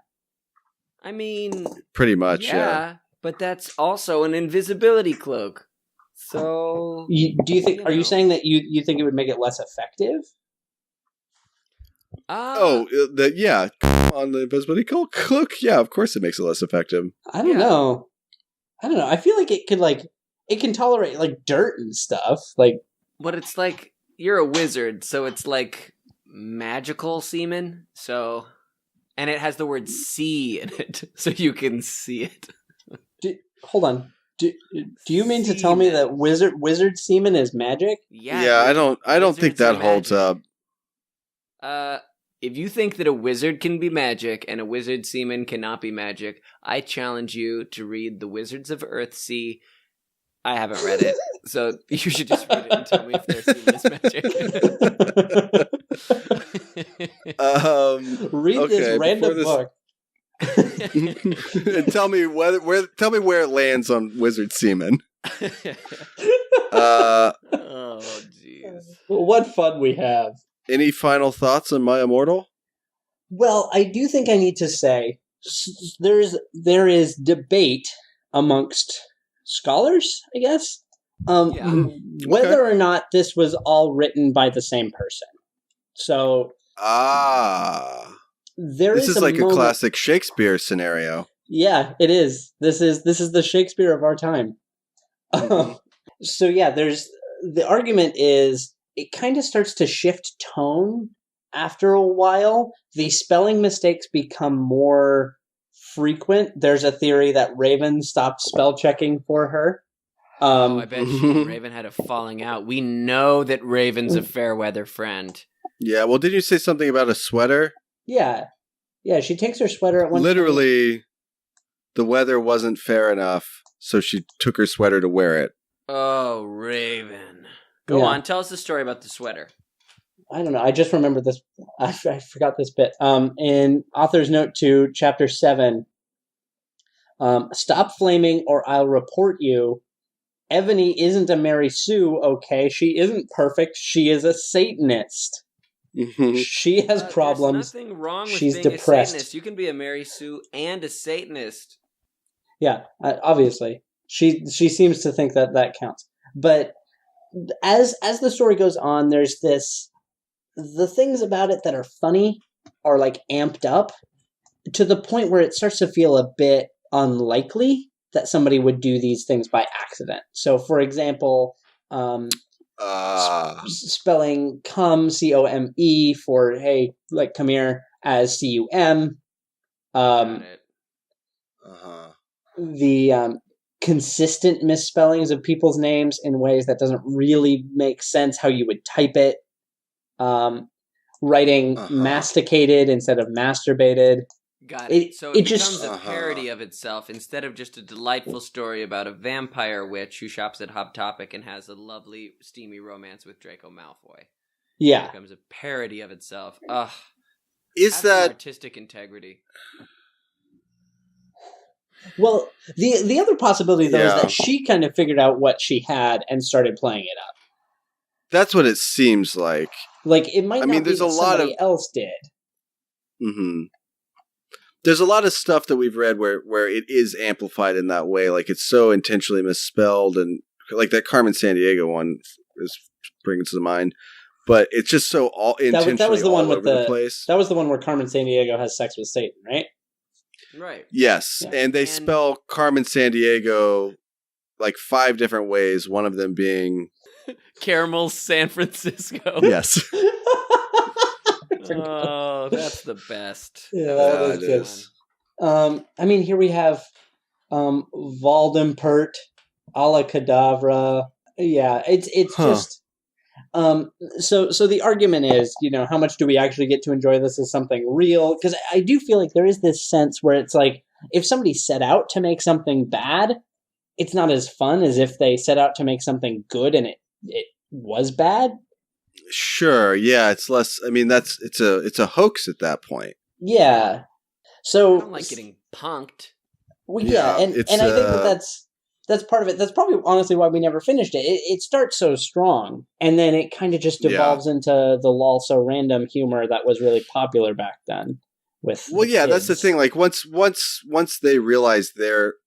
I mean, pretty much, yeah. But that's also an invisibility cloak. So, do you think? Are you saying that you think it would make it less effective? On the invisibility cloak, yeah, of course it makes it less effective. I don't know. I feel like it can tolerate like dirt and stuff. Like, but it's like you're a wizard, so it's like magical semen. So, and it has the word "see" in it, so you can see it. Hold on. Do you mean to tell me that wizard semen is magic? Yeah, I don't think that holds up. If you think that a wizard can be magic and a wizard semen cannot be magic, I challenge you to read The Wizards of Earthsea. I haven't read it, so you should just read it and tell me if their semen is magic. Read this random book. And tell me where it lands on wizard semen. Oh jeez. What fun we have. Any final thoughts on My Immortal? Well, I do think I need to say there is debate amongst scholars, I guess, whether or not this was all written by the same person. So, this is like a classic Shakespeare scenario. Yeah, it is. This is the Shakespeare of our time. So yeah, the argument is it kind of starts to shift tone after a while. The spelling mistakes become more frequent. There's a theory that Raven stopped spell checking for her. I bet she and Raven had a falling out. We know that Raven's a fair weather friend. Yeah, well, didn't you say something about a sweater? Yeah. Yeah, she takes her sweater at one Literally, the weather wasn't fair enough, so she took her sweater to wear it. Oh, Raven. Go on, tell us the story about the sweater. I don't know. I just remembered this. I forgot this bit. In Author's Note 2, Chapter 7, stop flaming or I'll report you. Ebony isn't a Mary Sue, okay? She isn't perfect. She is a Satanist. She has problems. There's nothing wrong with She's being depressed. a Satanist. You can be a Mary Sue and a Satanist. Yeah, obviously. She seems to think that counts. But as the story goes on, there's the things about it that are funny are like amped up to the point where it starts to feel a bit unlikely that somebody would do these things by accident. So, for example, spelling come, C-O-M-E, for, hey, like, come here, as C-U-M. Got it. The consistent misspellings of people's names in ways that doesn't really make sense how you would type it. Writing masticated instead of masturbated. Got it. So it becomes a parody of itself instead of just a delightful story about a vampire witch who shops at Hot Topic and has a lovely, steamy romance with Draco Malfoy. Yeah. It becomes a parody of itself. Ugh. Is that artistic integrity? Well, the other possibility, though, is that she kind of figured out what she had and started playing it up. That's what it seems like. Like, it might not be there's that a lot somebody else did. Mm-hmm. There's a lot of stuff that we've read where it is amplified in that way. Like, it's so intentionally misspelled, and like that Carmen Sandiego one is bringing to mind. But it's just so intentionally that was the one with the place. That was the one where Carmen Sandiego has sex with Satan, right? Right. Yes, yeah. And they spell Carmen Sandiego like 5 different ways, one of them being Caramel San Francisco. Yes. Oh, that's the best. Yeah, that was good. I mean, here we have Voldempert, Ala Cadavra. Yeah, it's just so the argument is, how much do we actually get to enjoy this as something real? Because I do feel like there is this sense where it's like, if somebody set out to make something bad, it's not as fun as if they set out to make something good and it was bad. Sure, yeah, it's less. I mean, it's a hoax at that point. Yeah, so I don't like getting punked. Well, yeah, and I think that's part of it. That's probably honestly why we never finished it. It starts so strong, and then it kind of just devolves into the lol so random humor that was really popular back then. That's the thing. Like once they realize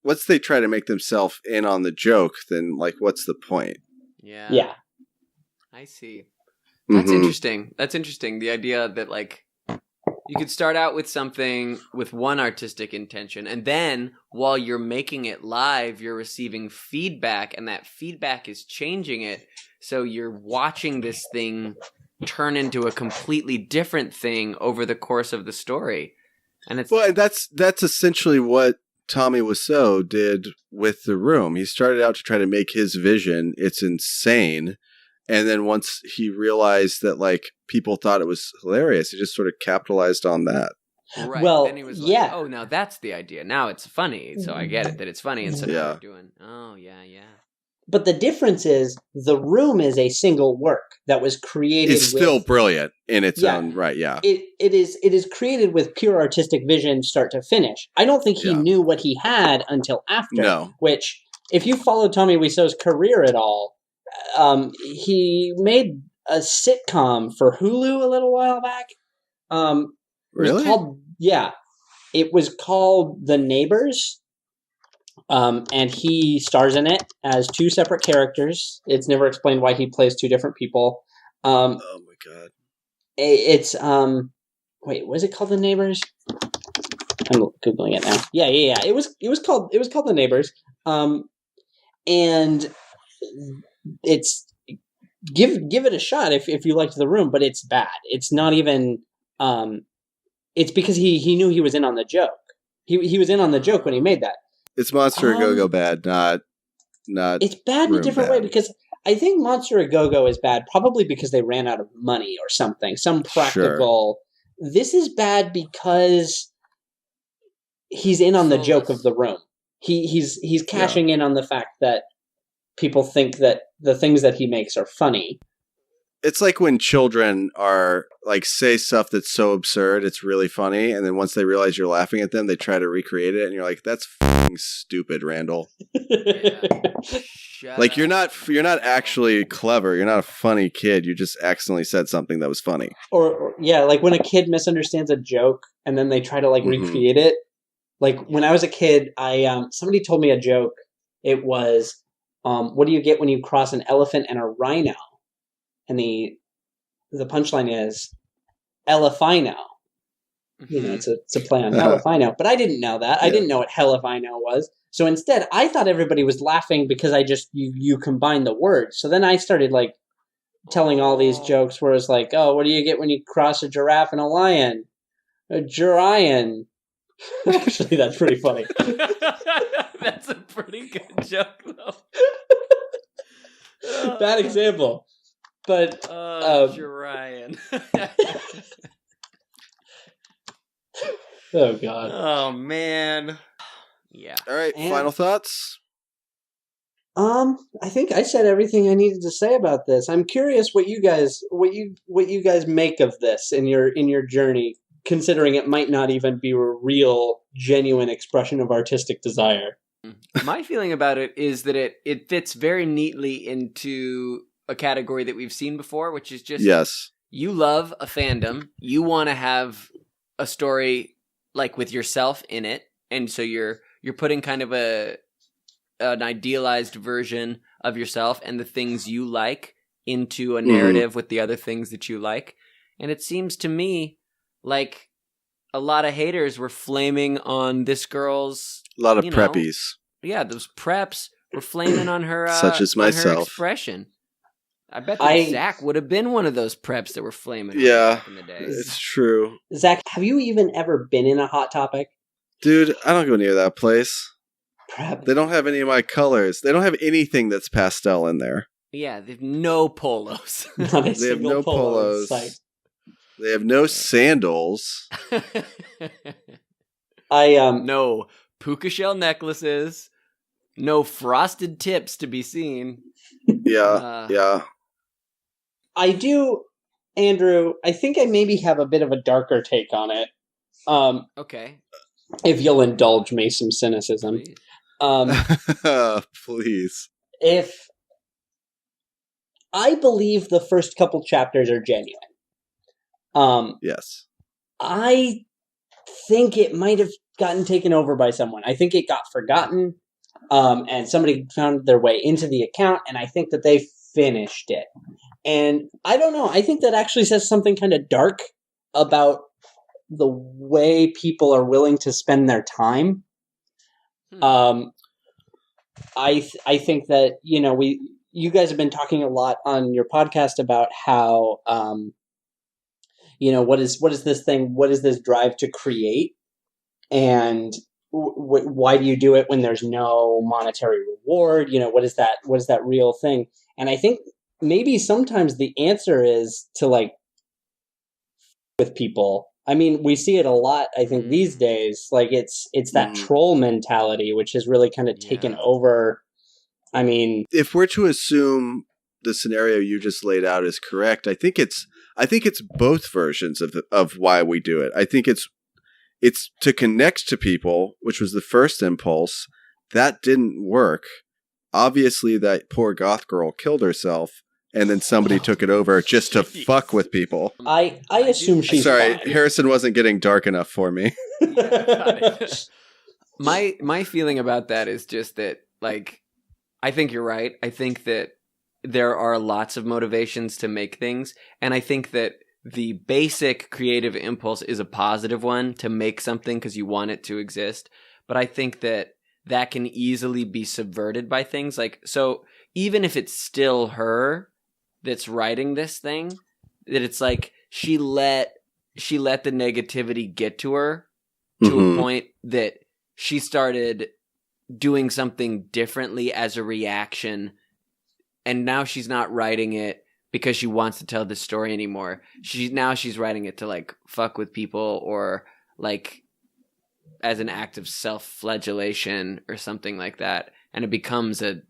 once they try to make themselves in on the joke, then like what's the point? Yeah. I see. That's interesting. That's interesting. The idea that like you could start out with something with one artistic intention, and then while you're making it live, you're receiving feedback, and that feedback is changing it. So you're watching this thing turn into a completely different thing over the course of the story. And that's essentially what Tommy Wiseau did with The Room. He started out to try to make his vision. It's insane. And then once he realized that like people thought it was hilarious, he just sort of capitalized on that. Right. Well, then he was like, oh, now that's the idea. Now it's funny. So I get it that it's funny. And so now we're doing, oh, yeah. But the difference is The Room is a single work that was created. It's still brilliant in its own right. Yeah. It is created with pure artistic vision start to finish. I don't think he knew what he had until after. No. Which, if you follow Tommy Wiseau's career at all, he made a sitcom for Hulu a little while back. Really? It was called The Neighbors. And he stars in it as 2 separate characters. It's never explained why he plays 2 different people. Oh my god! It's wait, was it called The Neighbors? I'm googling it now. Yeah. It was called The Neighbors. And it's give it a shot if you liked The Room, but it's bad. It's not even. It's because he knew he was in on the joke. He was in on the joke when he made that. It's Monster and Go-Go bad, not not. It's bad in a room different bad. way because I think Monster A Go-Go is bad probably because they ran out of money or something, some practical. Sure. This is bad because he's in on the joke of the room. He's cashing in on the fact that people think that the things that he makes are funny. It's like when children are like say stuff that's so absurd it's really funny, and then once they realize you're laughing at them, they try to recreate it, and you're like, "That's f***ing stupid, Randall." Like you're not actually clever. You're not a funny kid. You just accidentally said something that was funny. Or like when a kid misunderstands a joke and then they try to like recreate it. Like when I was a kid, somebody told me a joke. It was, what do you get when you cross an elephant and a rhino? And the punchline is Elefino. You know, it's a play on Elefino. But I didn't know that. Yeah. I didn't know what Helifino was. So instead, I thought everybody was laughing because I just you combined the words. So then I started like telling all these jokes where it's like, oh, what do you get when you cross a giraffe and a lion? A girayan. Actually, that's pretty funny. That's a pretty good joke, though. Bad example. But Ryan. Oh God. Oh man. Yeah. All right. Final thoughts. I think I said everything I needed to say about this. I'm curious what you guys make of this in your journey, considering it might not even be a real, genuine expression of artistic desire. My feeling about it is that it fits very neatly into a category that we've seen before, which is just you love a fandom, you want to have a story like with yourself in it, and so you're putting kind of an idealized version of yourself and the things you like into a narrative with the other things that you like. And it seems to me like a lot of haters were flaming on this girl's a lot of preppies. Yeah, those preps were flaming on her such as myself. Her expression. I bet that Zach would have been one of those preps that were flaming back in the day. It's true. Zach, have you even ever been in a Hot Topic? Dude, I don't go near that place. Prep. They don't have any of my colors. They don't have anything that's pastel in there. Yeah, they have no polos. They have no polos. They have no sandals. No puka shell necklaces. No frosted tips to be seen. Yeah. I do, Andrew, I think I maybe have a bit of a darker take on it. Okay. If you'll indulge me some cynicism. Please. If I believe the first couple chapters are genuine. Yes. I think it might have gotten taken over by someone. I think it got forgotten. And somebody found their way into the account, and I think that they finished it. And I don't know, I think that actually says something kind of dark about the way people are willing to spend their time. I think that, you guys have been talking a lot on your podcast about how, what is this thing? What is this drive to create? And why do you do it when there's no monetary reward? What is that real thing? And I think maybe sometimes the answer is to like with people. I mean, we see it a lot, I think, these days. Like it's that troll mentality, which has really kind of taken over. I mean, if we're to assume the scenario you just laid out is correct, I think it's both versions of why we do it. I think it's to connect to people, which was the first impulse. That didn't work. Obviously, that poor goth girl killed herself, and then somebody took it over just to fuck with people. I assume she's sorry. fine. Harrison wasn't getting dark enough for me. My feeling about that is just that, like, I think you're right. I think that there are lots of motivations to make things, and I think that the basic creative impulse is a positive one to make something because you want it to exist. But I think that can easily be subverted by things like, so even if it's still her that's writing this thing, that it's like she let the negativity get to her to a point that she started doing something differently as a reaction. And now she's not writing it because she wants to tell this story anymore. She's writing it to like fuck with people or like as an act of self-flagellation or something like that. And it becomes a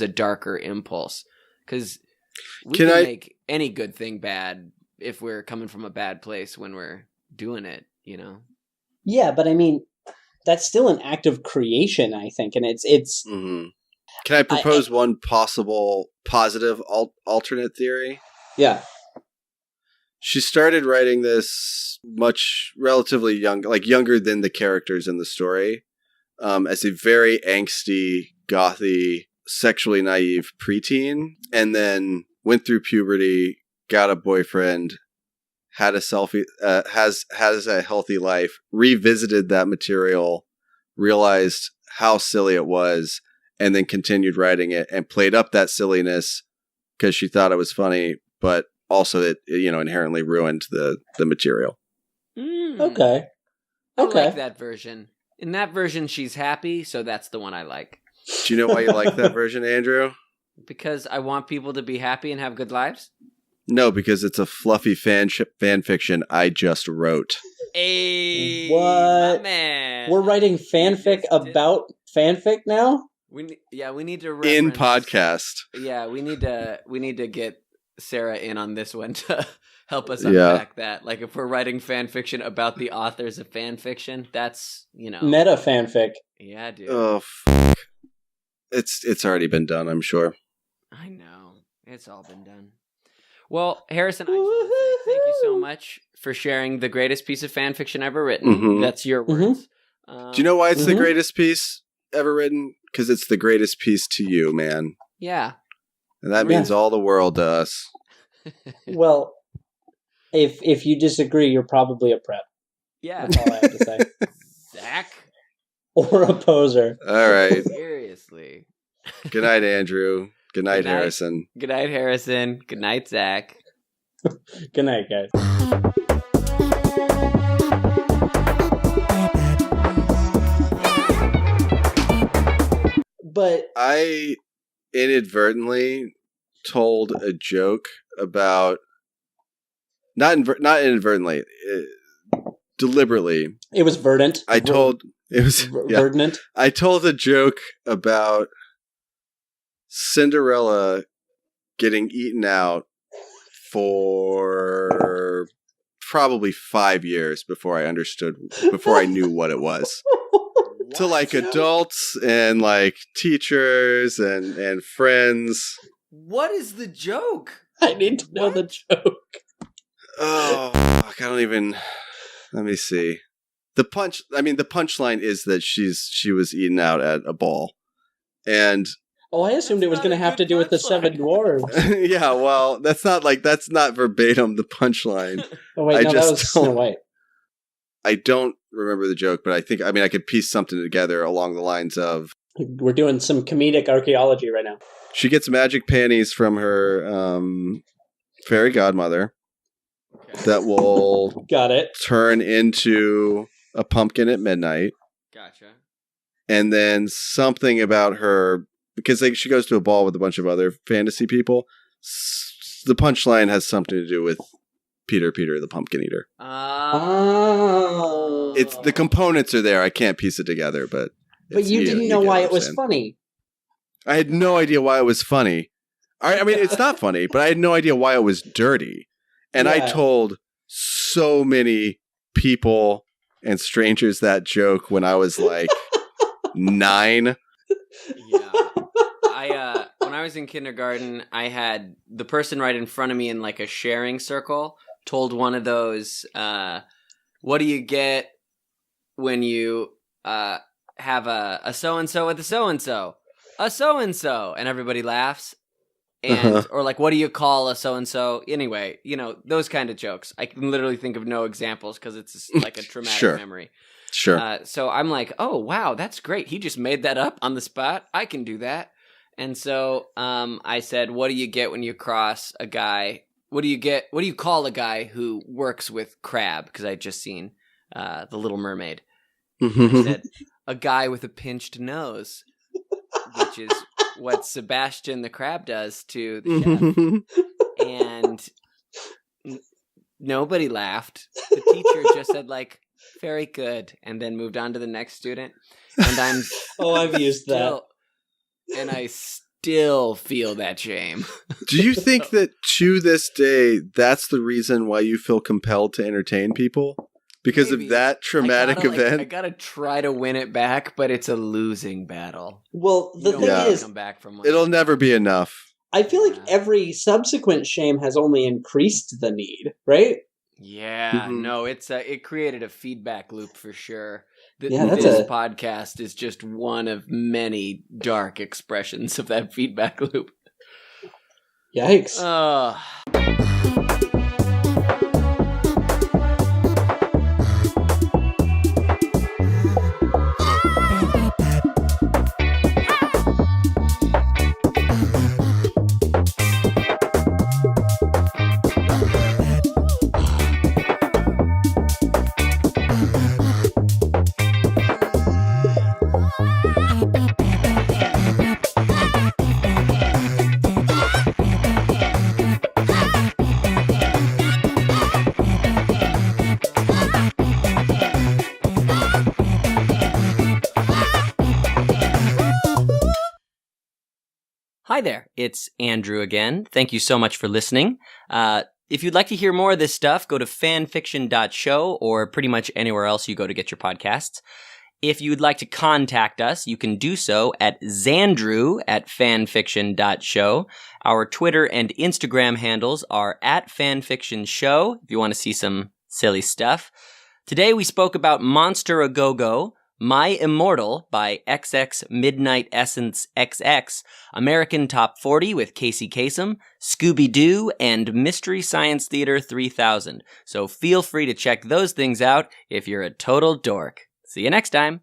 darker impulse because we can make any good thing bad if we're coming from a bad place when we're doing it, you know? Yeah, but I mean, that's still an act of creation, I think. And it's Mm-hmm. Can I propose one possible positive alternate theory? Yeah. She started writing this relatively young, like younger than the characters in the story, as a very angsty, gothy, sexually naive preteen, and then went through puberty, got a boyfriend, had a has a healthy life, revisited that material, realized how silly it was, and then continued writing it and played up that silliness because she thought it was funny, but also it inherently ruined the material. Okay. I like that version. In that version, she's happy, so that's the one I like. Do you know why you like that version, Andrew? Because I want people to be happy and have good lives? No, because it's a fluffy fan fiction I just wrote. Hey, what? My man. We're writing fanfic about fanfic now? We need to reference, in podcast. Yeah, we need to get Sarah in on this one to help us unpack that. Like if we're writing fan fiction about the authors of fan fiction, that's, meta fanfic. Yeah, dude. Oh, fuck. It's already been done, I'm sure. I know. It's all been done. Well, Harrison, I just want to say thank you so much for sharing the greatest piece of fan fiction ever written. Mm-hmm. That's your words. Do you know why it's the greatest piece ever written? Because it's the greatest piece to you, man. Yeah. And that means all the world to us. Well, if you disagree, you're probably a prep. Yeah. That's all I have to say. Zach? Or a poser. All right. Seriously. Good night, Andrew. Good night, Harrison. Good night, Harrison. Good night, Zach. Good night, guys. But I inadvertently told a joke about not inadvertently, deliberately. It was verdant. Verdant. I told a joke about Cinderella getting eaten out for probably 5 years before I knew what it was. To like adults and like teachers and friends. What is the joke? I need to know the joke. Oh, fuck, I don't even. Let me see. The punchline is that she was eaten out at a ball, and I assumed it was going to have to do with the Seven Dwarves. Yeah, well, that's not verbatim the punchline. Oh wait, that was Snow White. I don't remember the joke, but I could piece something together along the lines of... We're doing some comedic archaeology right now. She gets magic panties from her fairy godmother that will turn into a pumpkin at midnight. Gotcha. And then something about her... Because she goes to a ball with a bunch of other fantasy people. The punchline has something to do with Peter the Pumpkin Eater. Oh. It's the components are there. I can't piece it together, but you didn't know why it was funny. I had no idea why it was funny. I mean, it's not funny, but I had no idea why it was dirty. And I told so many people and strangers that joke when I was like 9. Yeah. When I was in kindergarten, I had the person right in front of me in like a sharing circle told one of those, what do you get when you have a so-and-so with a so-and-so? A so-and-so. And everybody laughs. And or like, what do you call a so-and-so? Anyway, those kind of jokes. I can literally think of no examples because it's just like a traumatic memory. Sure. So I'm like, oh, wow, that's great. He just made that up on the spot. I can do that. And so I said, what do you get when you cross a guy? What do you call a guy who works with crab? Because I'd just seen The Little Mermaid. I said, a guy with a pinched nose, which is what Sebastian the Crab does to the chef. And nobody laughed. The teacher just said, like, very good, and then moved on to the next student. And I'm I've used that. And I still feel that shame. Do you think that to this day, that's the reason why you feel compelled to entertain people? Because Maybe. of that traumatic event? I gotta try to win it back, but it's a losing battle. Well, the thing is, come back from it'll never be enough. I feel like every subsequent shame has only increased the need, right? Yeah, no, it created a feedback loop for sure. This podcast is just one of many dark expressions of that feedback loop. Yikes. Hi there, it's Andrew again. Thank you so much for listening. If you'd like to hear more of this stuff, go to fanfiction.show or pretty much anywhere else you go to get your podcasts. If you'd like to contact us, you can do so at xandrew@fanfiction.show. Our Twitter and Instagram handles are @fanfictionshow if you want to see some silly stuff. Today we spoke about Monster A Go-Go, My Immortal by XX Midnight Essence XX, American Top 40 with Casey Kasem, Scooby-Doo, and Mystery Science Theater 3000. So feel free to check those things out if you're a total dork. See you next time.